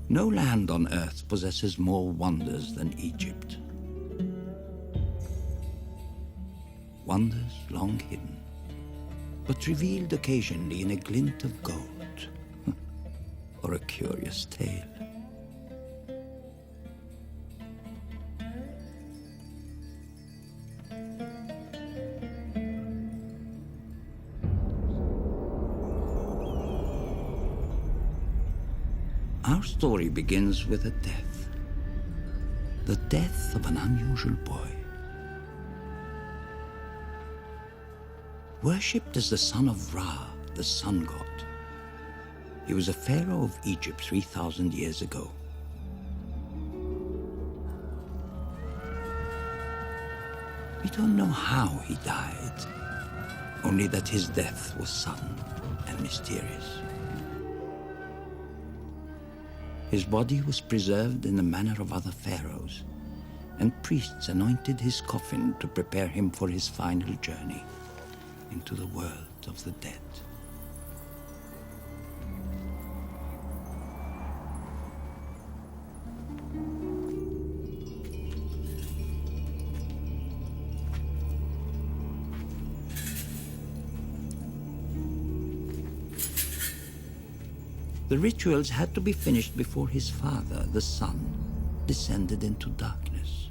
No land on Earth possesses more wonders than Egypt. Wonders long hidden, but revealed occasionally in a glint of gold, or a curious tale. Our story begins with a death. The death of an unusual boy. Worshipped as the son of Ra, the sun god. He was a pharaoh of Egypt 3,000 years ago. We don't know how he died, only that his death was sudden and mysterious. His body was preserved in the manner of other pharaohs, and priests anointed his coffin to prepare him for his final journey into the world of the dead. The rituals had to be finished before his father, the sun, descended into darkness.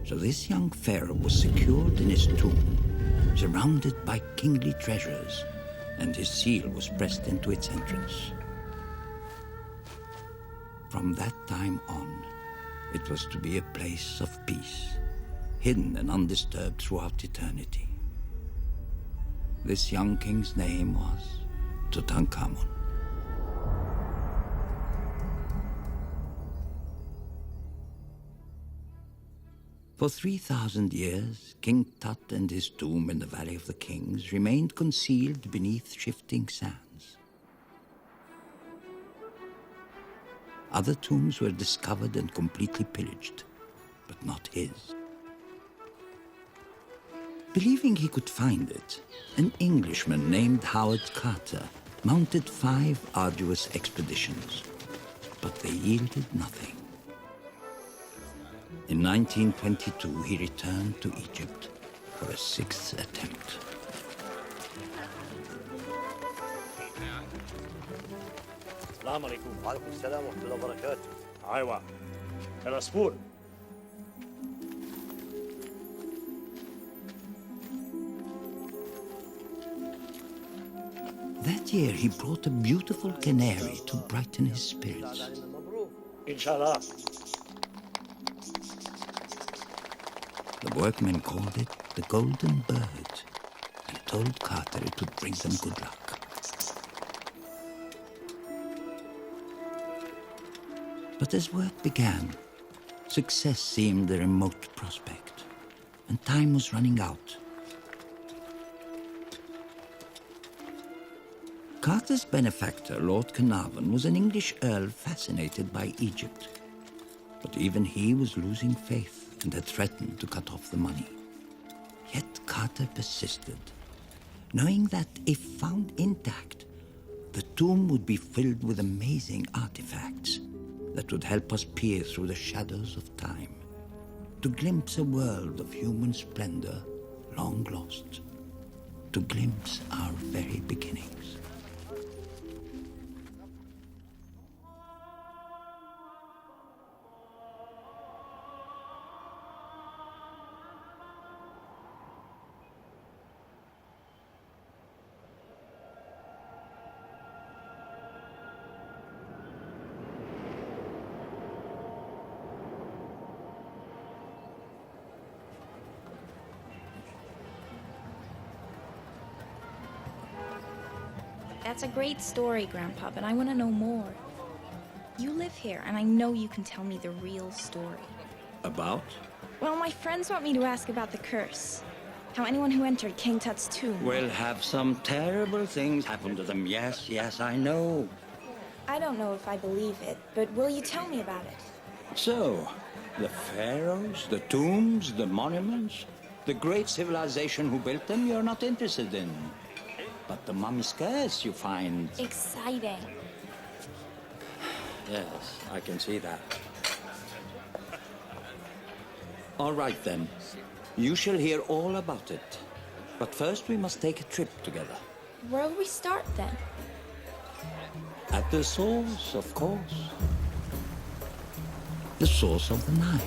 So this young pharaoh was secured in his tomb, surrounded by kingly treasures, and his seal was pressed into its entrance. From that time on, it was to be a place of peace, hidden and undisturbed throughout eternity. This young king's name was Tutankhamun. For 3,000 years, King Tut and his tomb in the Valley of the Kings remained concealed beneath shifting sands. Other tombs were discovered and completely pillaged, but not his. Believing he could find it, an Englishman named Howard Carter mounted 5 arduous expeditions, but they yielded nothing. In 1922, he returned to Egypt for a 6th attempt. السلام عليكم. وعليكم السلام ورحمة الله وبركاته. أيوة. العصفور. That year, he brought a beautiful canary to brighten his spirits. إن شاء الله. The workmen called it the Golden Bird and told Carter it would bring them good luck. But as work began, success seemed a remote prospect, and time was running out. Carter's benefactor, Lord Carnarvon, was an English earl fascinated by Egypt. But even he was losing faith and had threatened to cut off the money. Yet Carter persisted, knowing that if found intact, the tomb would be filled with amazing artifacts that would help us peer through the shadows of time, to glimpse a world of human splendor long lost, to glimpse our very beginnings. That's a great story, Grandpa, but I want to know more. You live here, and I know you can tell me the real story. About? Well, my friends want me to ask about the curse. How anyone who entered King Tut's tomb... Will have some terrible things happen to them. Yes, I know. I don't know if I believe it, but will you tell me about it? So, The pharaohs, the tombs, the monuments, the great civilization who built them, you're not interested in. But the mummy scarce, you find. Exciting. Yes, I can see that. All right, then. You shall hear all about it. But first we must take a trip together. Where'll we start then? At the source, of course. The source of the Nile.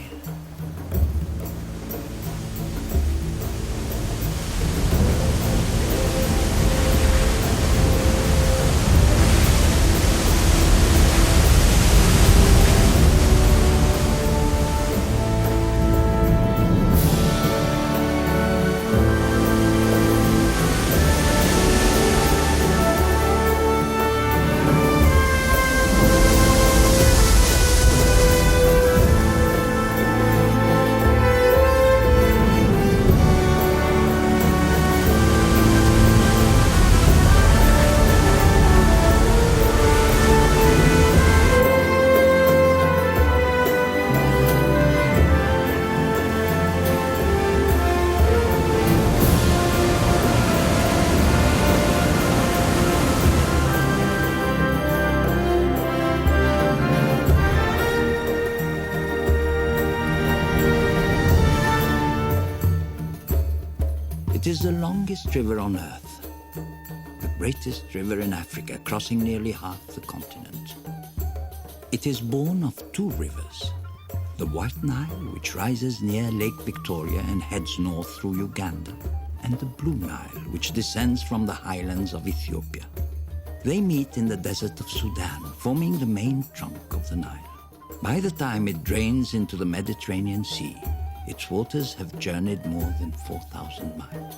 It is the longest river on Earth, the greatest river in Africa, crossing nearly half the continent. It is born of two rivers, the White Nile, which rises near Lake Victoria and heads north through Uganda, and the Blue Nile, which descends from the highlands of Ethiopia. They meet in the desert of Sudan, forming the main trunk of the Nile. By the time it drains into the Mediterranean Sea, its waters have journeyed more than 4,000 miles.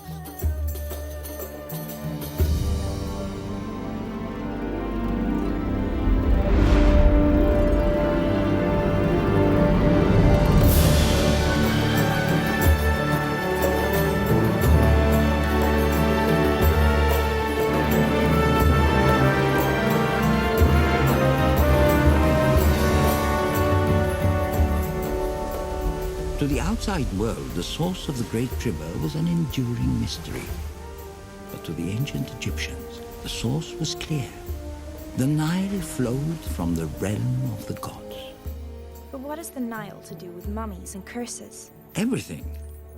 To the outside world, the source of the great river was an enduring mystery. But to the ancient Egyptians, the source was clear. The Nile flowed from the realm of the gods. But what has the Nile to do with mummies and curses? Everything.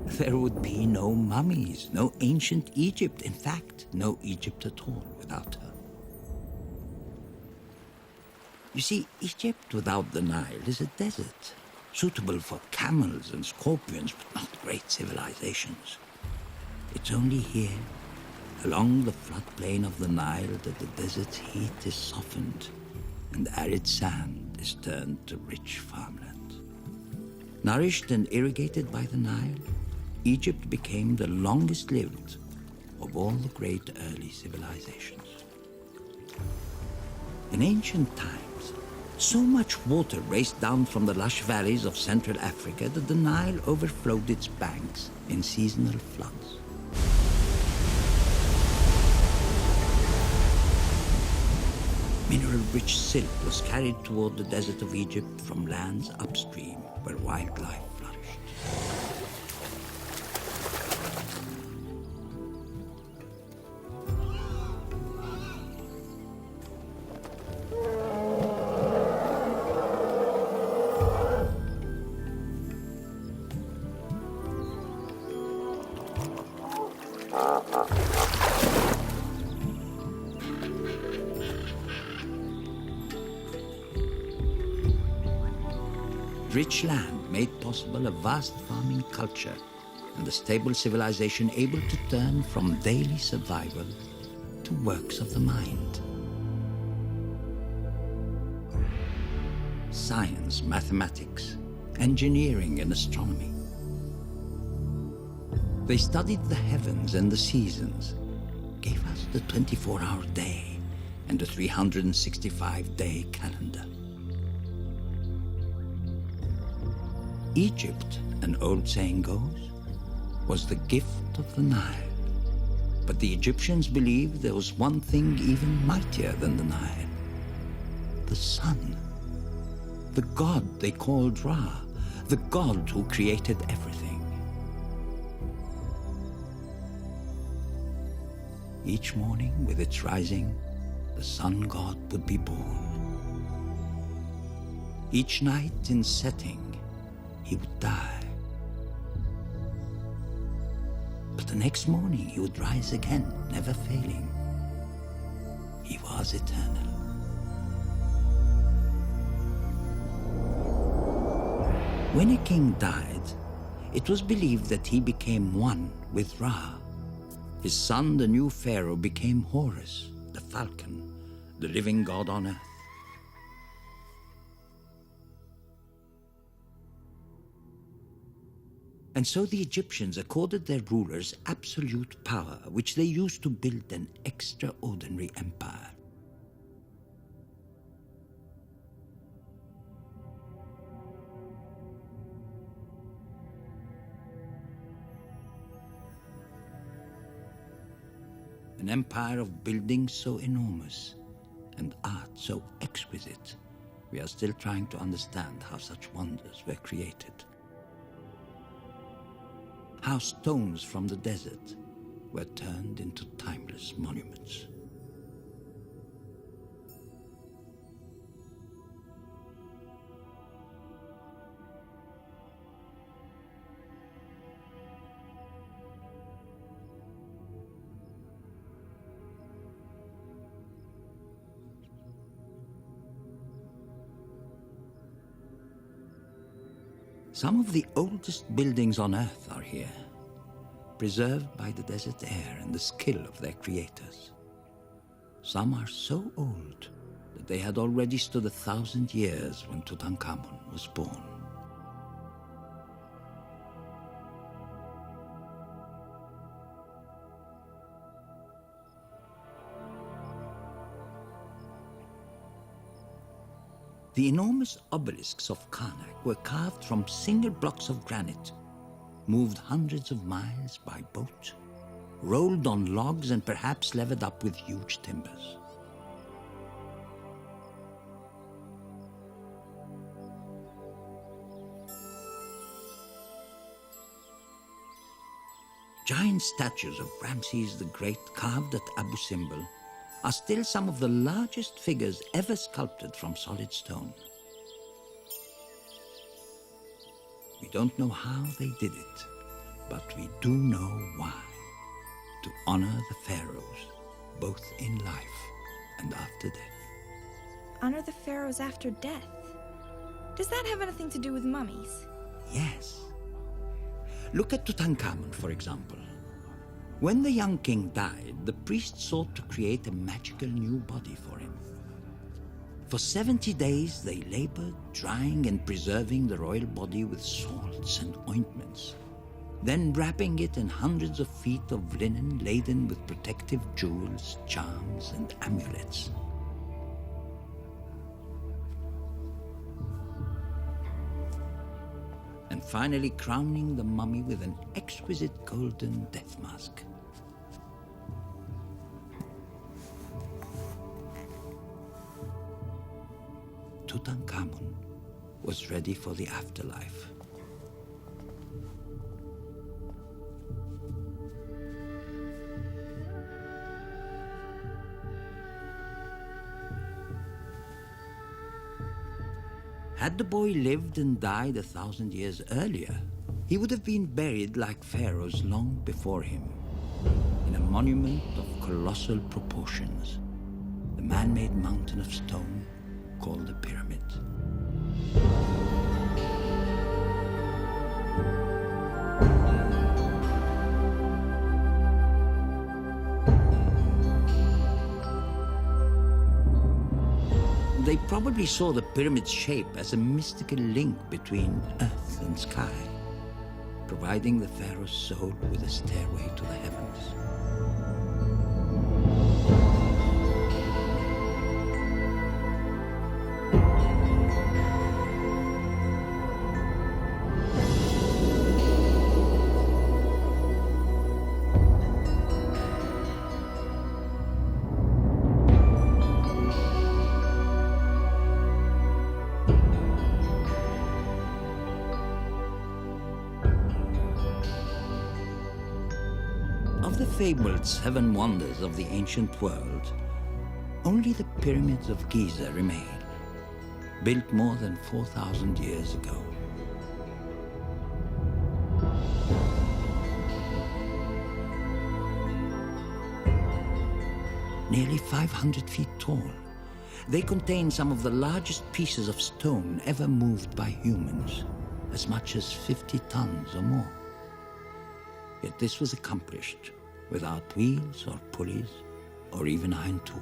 There would be no mummies, no ancient Egypt. In fact, no Egypt at all without her. You see, Egypt without the Nile is a desert, suitable for camels and scorpions, but not great civilizations. It's only here, along the floodplain of the Nile, that the desert's heat is softened and arid sand is turned to rich farmland. Nourished and irrigated by the Nile, Egypt became the longest lived of all the great early civilizations. In ancient times, so much water raced down from the lush valleys of Central Africa that the Nile overflowed its banks in seasonal floods. Mineral-rich silk was carried toward the desert of Egypt from lands upstream where wildlife flourished. Rich land made possible a vast farming culture and a stable civilization able to turn from daily survival to works of the mind. Science, mathematics, engineering, and astronomy. They studied the heavens and the seasons, gave us the 24-hour day and the 365-day calendar. Egypt, an old saying goes, was the gift of the Nile. But the Egyptians believed there was one thing even mightier than the Nile: the sun. The god they called Ra, the God who created everything. Each morning, with its rising, the sun god would be born. Each night in setting, he would die. But the next morning he would rise again, never failing. He was eternal. When a king died, it was believed that he became one with Ra. His son, the new pharaoh, became Horus, the falcon, the living god on earth. And so the Egyptians accorded their rulers absolute power, which they used to build an extraordinary empire. An empire of buildings so enormous and art so exquisite, we are still trying to understand how such wonders were created. How stones from the desert were turned into timeless monuments. Some of the oldest buildings on Earth are here, preserved by the desert air and the skill of their creators. Some are so old that they had already stood 1,000 years when Tutankhamun was born. The enormous obelisks of Karnak were carved from single blocks of granite, moved hundreds of miles by boat, rolled on logs and perhaps levered up with huge timbers. Giant statues of Ramses the Great carved at Abu Simbel are still some of the largest figures ever sculpted from solid stone. We don't know how they did it, but we do know why. To honor the pharaohs, both in life and after death. Honor the pharaohs after death? Does that have anything to do with mummies? Yes. Look at Tutankhamun, for example. When the young king died, the priests sought to create a magical new body for him. For 70 days they labored, drying and preserving the royal body with salts and ointments, then wrapping it in hundreds of feet of linen laden with protective jewels, charms, and amulets. And finally crowning the mummy with an exquisite golden death mask. Tutankhamun was ready for the afterlife. Had the boy lived and died 1,000 years earlier, he would have been buried like pharaohs long before him, in a monument of colossal proportions, the man-made mountain of stone called the pyramid. They probably saw the pyramid's shape as a mystical link between earth and sky, providing the pharaoh's soul with a stairway to the heavens. Of the fabled 7 wonders of the ancient world, only the pyramids of Giza remain, built more than 4,000 years ago. Nearly 500 feet tall, they contain some of the largest pieces of stone ever moved by humans, as much as 50 tons or more. Yet this was accomplished without wheels or pulleys or even iron tools.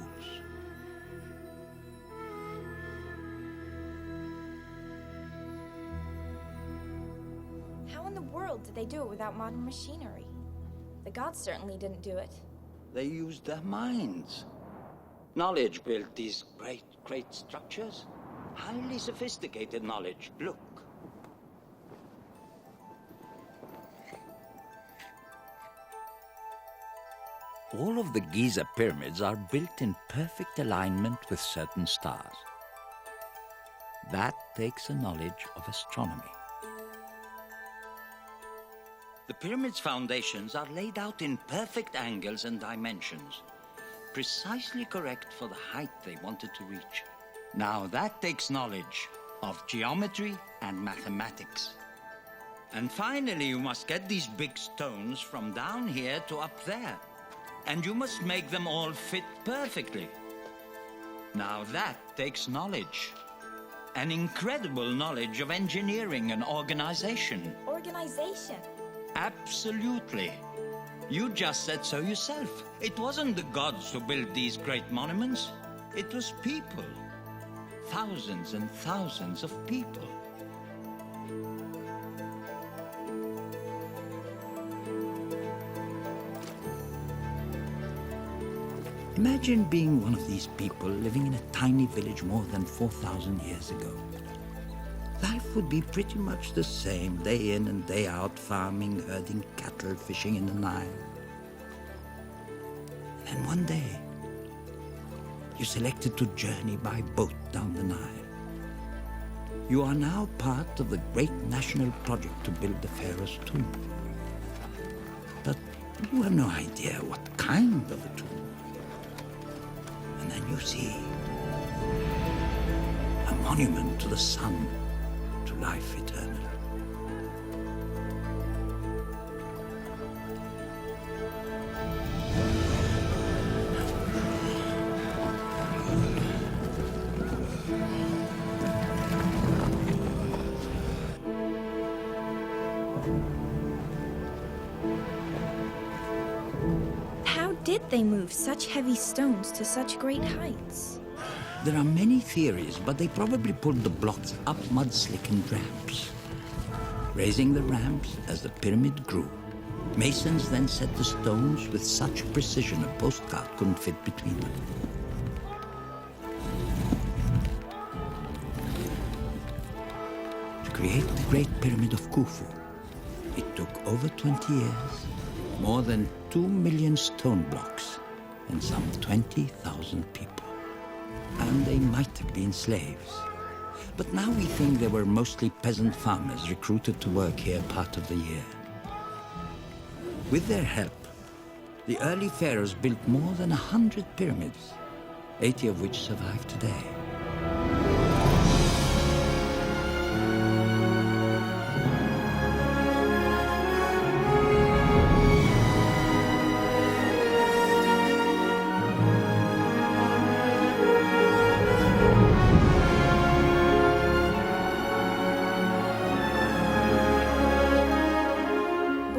How in the world did they do it without modern machinery? The gods certainly didn't do it. They used their minds. Knowledge built these great structures. Highly sophisticated knowledge. Look. All of the Giza pyramids are built in perfect alignment with certain stars. That takes a knowledge of astronomy. The pyramid's foundations are laid out in perfect angles and dimensions, precisely correct for the height they wanted to reach. Now that takes knowledge of geometry and mathematics. And finally, you must get these big stones from down here to up there. And you must make them all fit perfectly. Now that takes knowledge. An incredible knowledge of engineering and organization. Organization? Absolutely. You just said so yourself. It wasn't the gods who built these great monuments. It was people. Thousands and thousands of people. Imagine being one of these people living in a tiny village more than 4,000 years ago. Life would be pretty much the same, day in and day out, farming, herding cattle, fishing in the Nile. And then one day, you selected to journey by boat down the Nile. You are now part of the great national project to build the Pharaoh's tomb. But you have no idea what kind of a tomb. And then you see a monument to the sun, to life eternal. How did they move such heavy stones to such great heights? There are many theories, but they probably pulled the blocks up mud-slickened ramps. Raising the ramps as the pyramid grew, masons then set the stones with such precision a postcard couldn't fit between them. To create the Great Pyramid of Khufu, it took over 20 years, more than 2 million stone blocks, and some 20,000 people. And they might have been slaves. But now we think they were mostly peasant farmers recruited to work here part of the year. With their help, the early pharaohs built more than 100 pyramids, 80 of which survive today.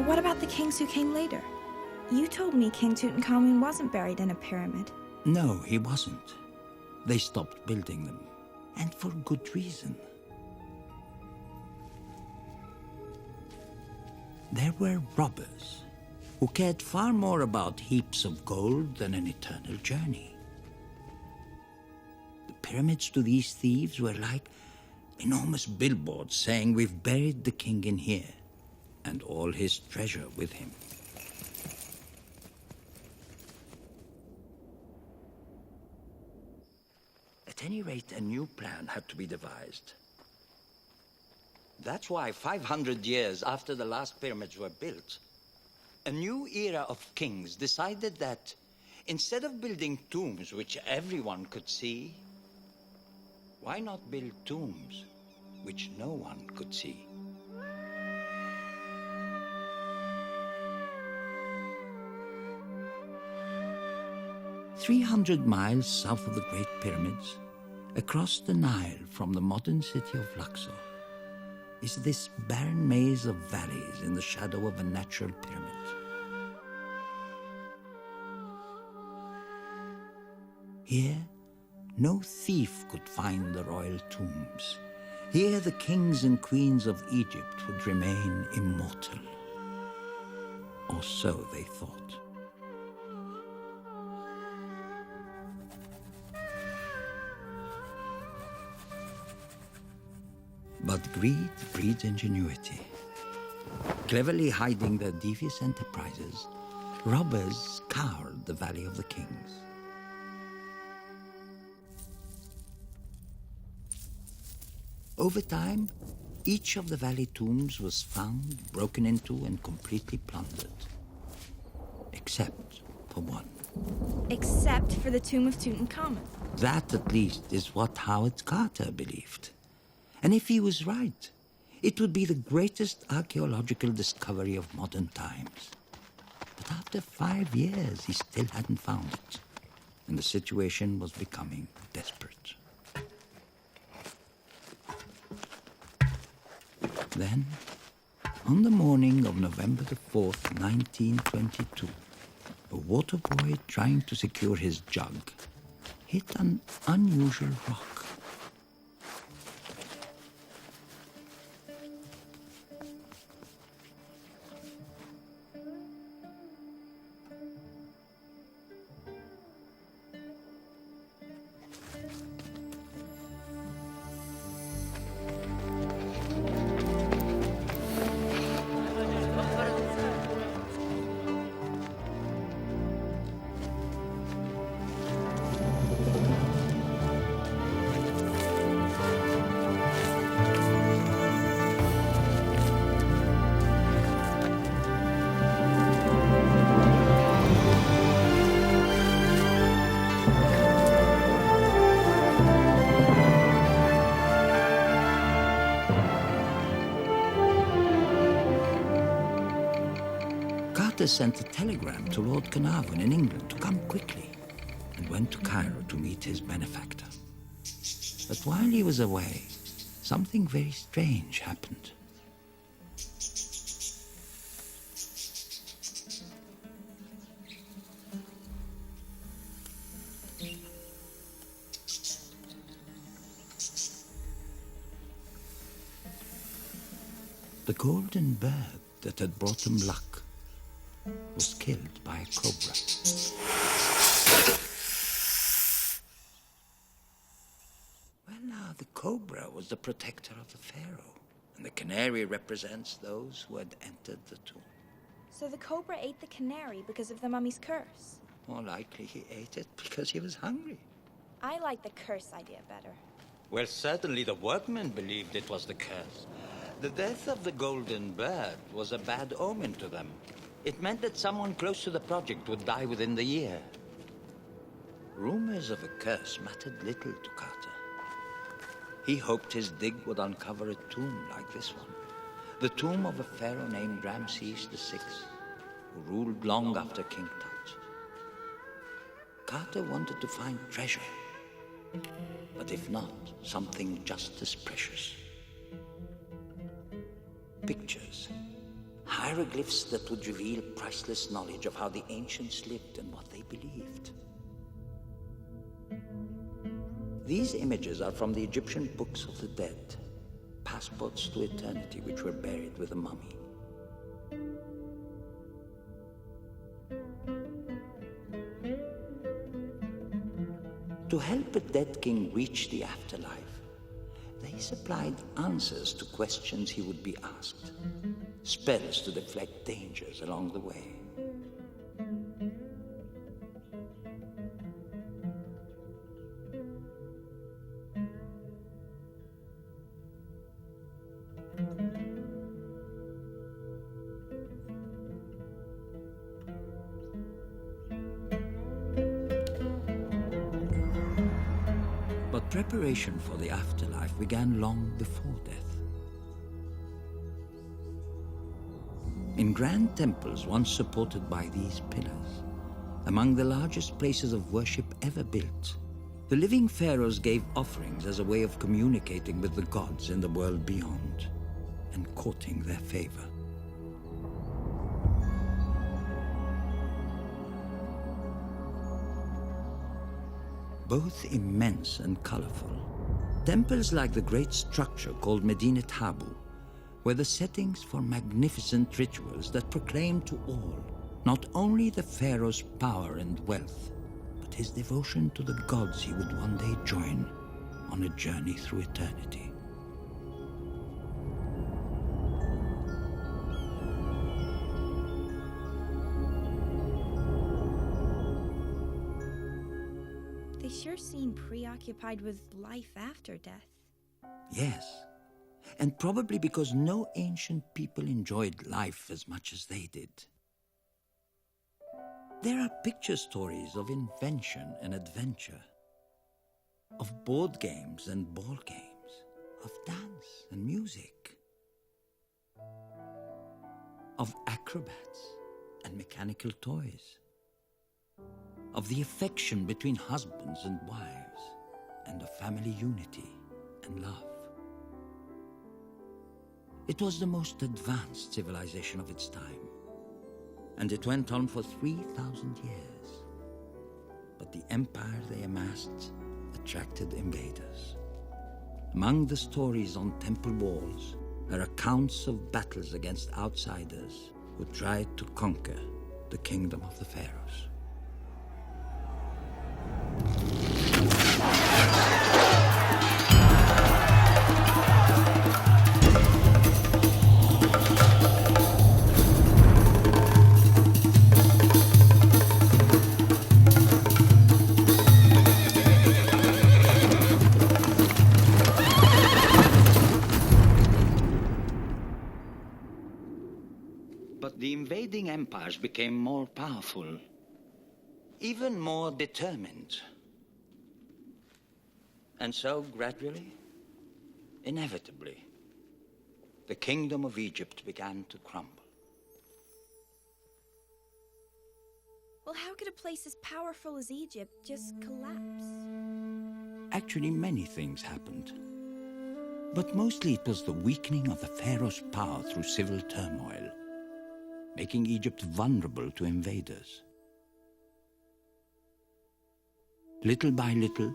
What about the kings who came later? You told me King Tutankhamun wasn't buried in a pyramid. No, he wasn't. They stopped building them, and for good reason. There were robbers who cared far more about heaps of gold than an eternal journey. The pyramids to these thieves were like enormous billboards saying, "We've buried the king in here, and all his treasure with him." At any rate, a new plan had to be devised. That's why 500 years after the last pyramids were built, a new era of kings decided that instead of building tombs which everyone could see, why not build tombs which no one could see? "300 miles south of the Great Pyramids, across the Nile from the modern city of Luxor, is this barren maze of valleys in the shadow of a natural pyramid. Here, no thief could find the royal tombs. Here the kings and queens of Egypt would remain immortal. Or so they thought. But greed breeds ingenuity. Cleverly hiding their devious enterprises, robbers scoured the Valley of the Kings. Over time, each of the valley tombs was found, broken into, and completely plundered. Except for one. Except for the tomb of Tutankhamun. That, at least, is what Howard Carter believed. And if he was right, it would be the greatest archaeological discovery of modern times. But after 5 years, he still hadn't found it. And the situation was becoming desperate. Then, on the morning of November the 4th, 1922, a water boy trying to secure his jug hit an unusual rock. Carter sent a telegram to Lord Carnarvon in England to come quickly, and went to Cairo to meet his benefactor. But while he was away, something very strange happened. The golden bird that had brought him luck was killed by a cobra. Well, now, the cobra was the protector of the pharaoh, and the canary represents those who had entered the tomb. So the cobra ate the canary because of the mummy's curse. More likely he ate it because he was hungry. I like the curse idea better. Well, certainly the workmen believed it was the curse. The death of the golden bird was a bad omen to them. It meant that someone close to the project would die within the year. Rumors of a curse mattered little to Carter. He hoped his dig would uncover a tomb like this one. The tomb of a pharaoh named Ramses VI, who ruled long after King Tut. Carter wanted to find treasure, but if not, something just as precious. Pictures. Hieroglyphs that would reveal priceless knowledge of how the ancients lived and what they believed. These images are from the Egyptian books of the dead, passports to eternity which were buried with the mummy. To help a dead king reach the afterlife, they supplied answers to questions he would be asked. Spells to deflect dangers along the way. preparation for the afterlife began long before death. In grand temples once supported by these pillars, among the largest places of worship ever built, the living pharaohs gave offerings as a way of communicating with the gods in the world beyond and courting their favor. Both immense and colorful, temples like the great structure called Medinet Habu were the settings for magnificent rituals that proclaimed to all not only the pharaoh's power and wealth, but his devotion to the gods he would one day join on a journey through eternity. They sure seem preoccupied with life after death. Yes, and probably because no ancient people enjoyed life as much as they did. There are picture stories of invention and adventure, of board games and ball games, of dance and music, of acrobats and mechanical toys, of the affection between husbands and wives, and of family unity and love. It was the most advanced civilization of its time, and it went on for 3,000 years. But the empire they amassed attracted invaders. Among the stories on temple walls are accounts of battles against outsiders who tried to conquer the kingdom of the pharaohs. But the invading empires became more powerful, even more determined. And so, gradually, inevitably, the kingdom of Egypt began to crumble. Well, how could a place as powerful as Egypt just collapse? Actually, many things happened. But mostly it was the weakening of the pharaoh's power through civil turmoil, making Egypt vulnerable to invaders. Little by little,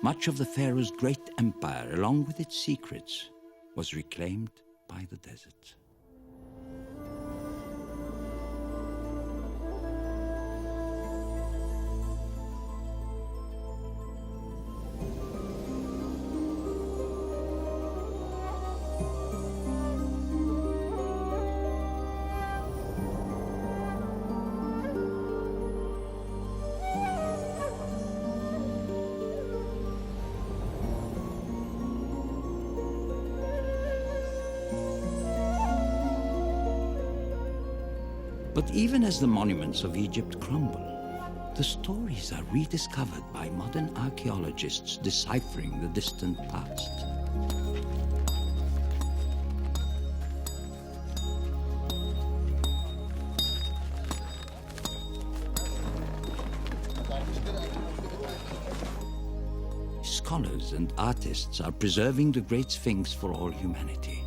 much of the pharaoh's great empire, along with its secrets, was reclaimed by the desert. But even as the monuments of Egypt crumble, the stories are rediscovered by modern archaeologists deciphering the distant past. Scholars and artists are preserving the Great Sphinx for all humanity.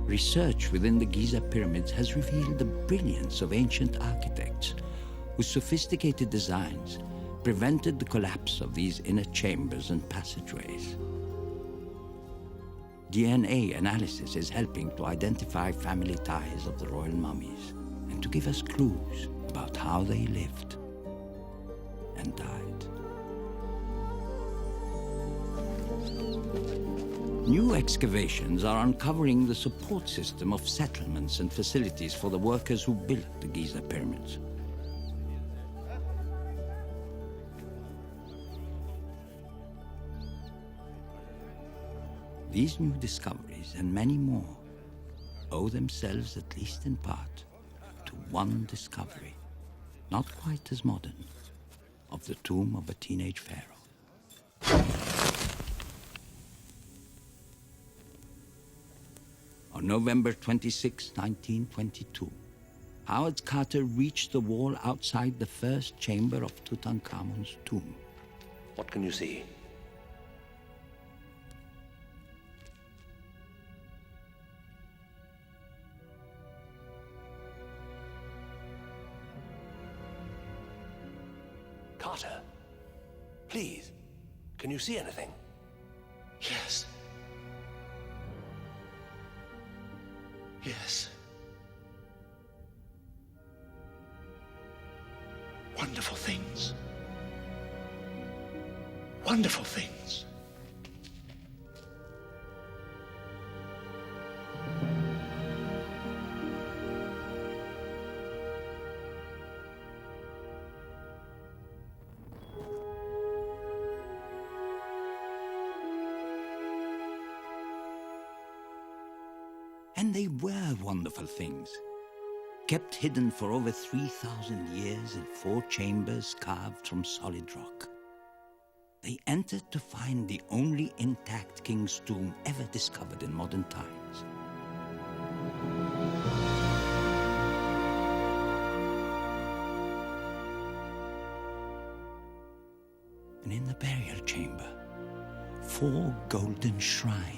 Research within the Giza pyramids has revealed the brilliance of ancient architects whose sophisticated designs prevented the collapse of these inner chambers and passageways. DNA analysis is helping to identify family ties of the royal mummies and to give us clues about how they lived and died. New excavations are uncovering the support system of settlements and facilities for the workers who built the Giza pyramids. These new discoveries and many more owe themselves, at least in part, to one discovery, not quite as modern, of the tomb of a teenage pharaoh. On November 26, 1922, Howard Carter reached the wall outside the first chamber of Tutankhamun's tomb. What can you see? Carter, please, can you see anything? Yes. Yes. Wonderful things. Wonderful things. And they were wonderful things, kept hidden for over 3,000 years in 4 chambers carved from solid rock. They entered to find the only intact king's tomb ever discovered in modern times. And in the burial chamber, 4 golden shrines.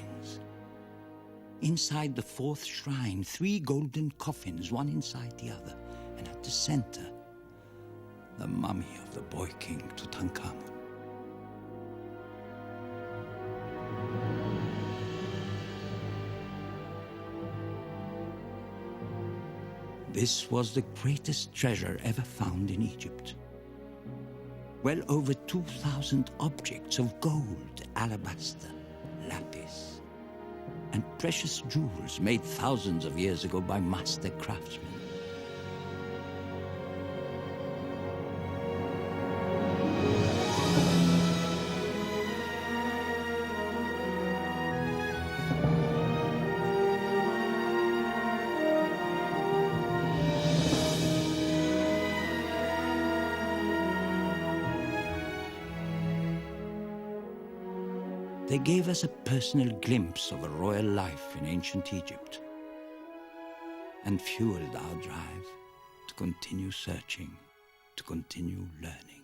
Inside the 4th shrine, 3 golden coffins, one inside the other, and at the center, the mummy of the boy king Tutankhamun. This was the greatest treasure ever found in Egypt. Well over 2,000 objects of gold, alabaster, lapis, and precious jewels made thousands of years ago by master craftsmen. They gave us a personal glimpse of a royal life in ancient Egypt and fueled our drive to continue searching, to continue learning.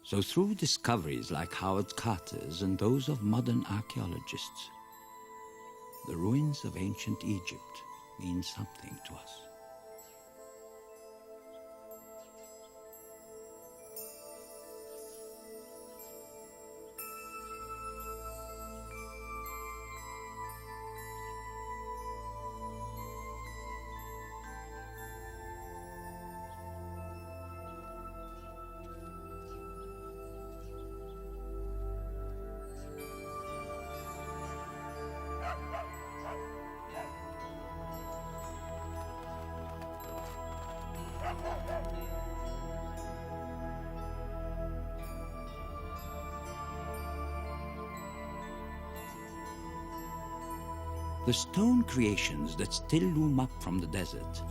So through discoveries like Howard Carter's and those of modern archaeologists, the ruins of ancient Egypt mean something to us. The stone creations that still loom up from the desert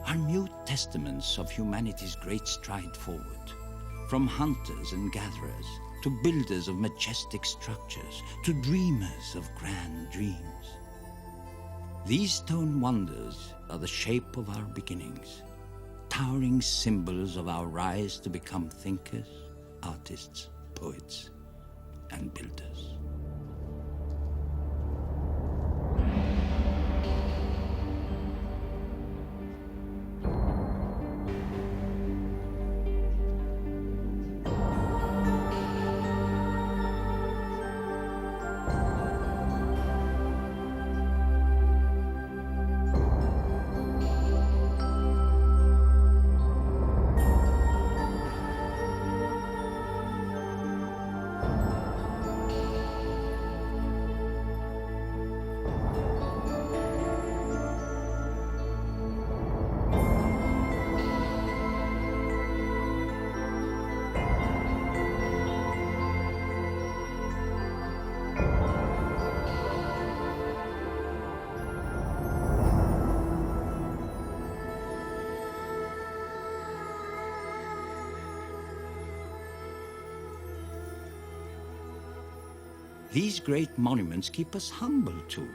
are mute testaments of humanity's great stride forward, from hunters and gatherers to builders of majestic structures to dreamers of grand dreams. These stone wonders are the shape of our beginnings, towering symbols of our rise to become thinkers, artists, poets, and builders. These great monuments keep us humble too.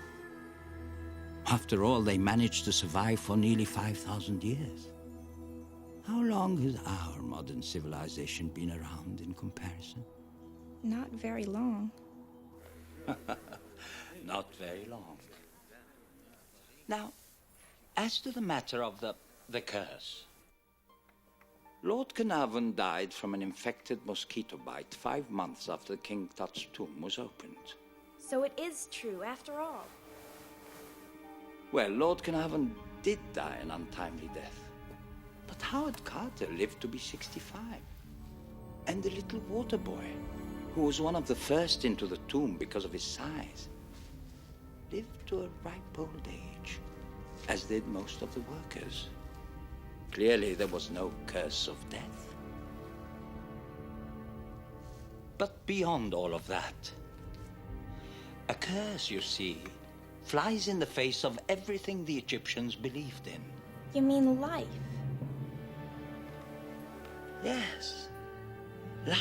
After all, they managed to survive for nearly 5,000 years. How long has our modern civilization been around in comparison? Not very long. Not very long. Now, as to the matter of the curse. Lord Carnarvon died from an infected mosquito bite 5 months after King Tut's tomb was opened. So it is true, after all. Well, Lord Carnarvon did die an untimely death. But Howard Carter lived to be 65. And the little water boy, who was one of the first into the tomb because of his size, lived to a ripe old age, as did most of the workers. Clearly, there was no curse of death. But beyond all of that, a curse, you see, flies in the face of everything the Egyptians believed in. You mean life? Yes, life.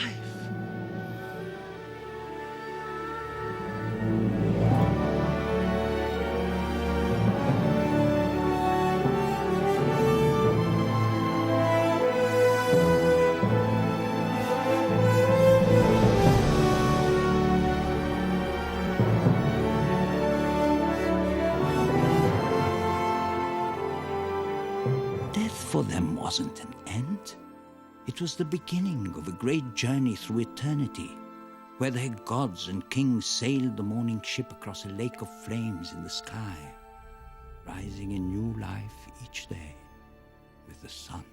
Death for them wasn't an end. It was the beginning of a great journey through eternity, where their gods and kings sailed the morning ship across a lake of flames in the sky, rising in new life each day with the sun.